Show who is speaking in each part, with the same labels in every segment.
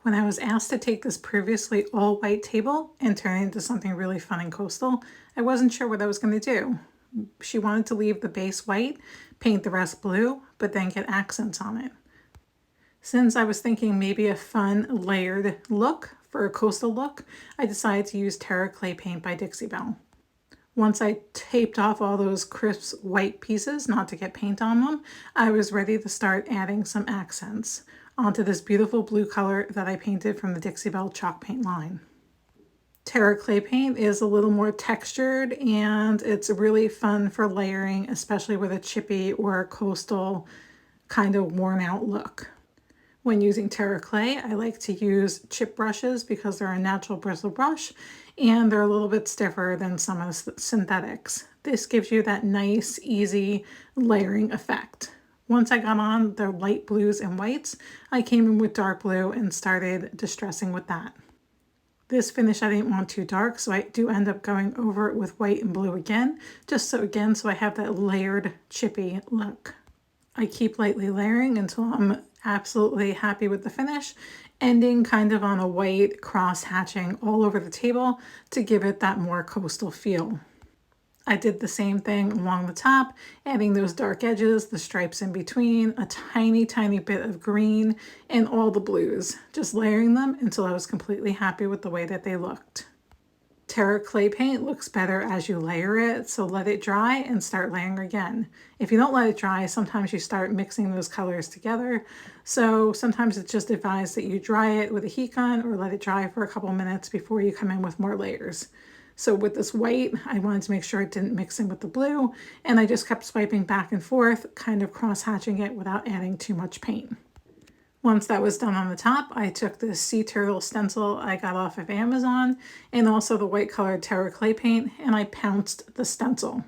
Speaker 1: When I was asked to take this previously all-white table and turn it into something really fun and coastal, I wasn't sure what I was going to do. She wanted to leave the base white, paint the rest blue, but then get accents on it. Since I was thinking maybe a fun layered look for a coastal look, I decided to use Terra Clay Paint by Dixie Belle. Once I taped off all those crisp white pieces, not to get paint on them, I was ready to start adding some accents onto this beautiful blue color that I painted from the Dixie Belle chalk paint line. Terra Clay Paint is a little more textured and it's really fun for layering, especially with a chippy or a coastal kind of worn out look. When using Terra Clay, I like to use chip brushes because they're a natural bristle brush and they're a little bit stiffer than some of the synthetics. This gives you that nice, easy layering effect. Once I got on the light blues and whites, I came in with dark blue and started distressing with that. This finish I didn't want too dark, so I do end up going over it with white and blue again, just so I have that layered, chippy look. I keep lightly layering until I'm absolutely happy with the finish, ending kind of on a white cross hatching all over the table to give it that more coastal feel. I did the same thing along the top, adding those dark edges, the stripes in between, a tiny, tiny bit of green, and all the blues, just layering them until I was completely happy with the way that they looked. Terra Clay Paint looks better as you layer it, so let it dry and start layering again. If you don't let it dry, sometimes you start mixing those colors together, so sometimes it's just advised that you dry it with a heat gun or let it dry for a couple minutes before you come in with more layers. So with this white, I wanted to make sure it didn't mix in with the blue, and I just kept swiping back and forth, kind of cross-hatching it without adding too much paint. Once that was done on the top, I took this sea turtle stencil I got off of Amazon and also the white colored Terra Clay Paint, and I pounced the stencil.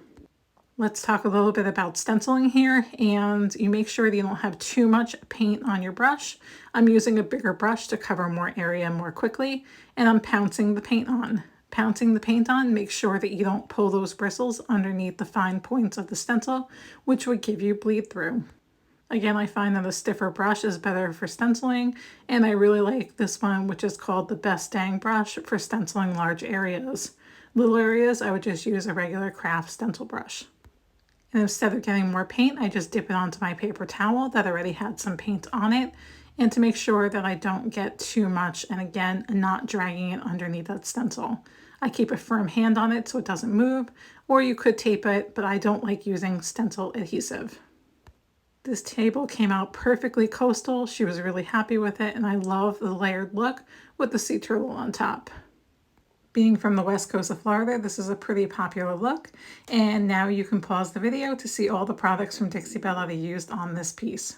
Speaker 1: Let's talk a little bit about stenciling here, and you make sure that you don't have too much paint on your brush. I'm using a bigger brush to cover more area more quickly, and I'm pouncing the paint on. Pouncing the paint on, make sure that you don't pull those bristles underneath the fine points of the stencil, which would give you bleed through. Again, I find that a stiffer brush is better for stenciling, and I really like this one, which is called the Best Dang brush for stenciling large areas. Little areas, I would just use a regular craft stencil brush. And instead of getting more paint, I just dip it onto my paper towel that already had some paint on it, and to make sure that I don't get too much, and again, not dragging it underneath that stencil. I keep a firm hand on it so it doesn't move, or you could tape it, but I don't like using stencil adhesive. This table came out perfectly coastal. She was really happy with it, and I love the layered look with the sea turtle on top. Being from the west coast of Florida, this is a pretty popular look, and now you can pause the video to see all the products from Dixie Belle that I used on this piece.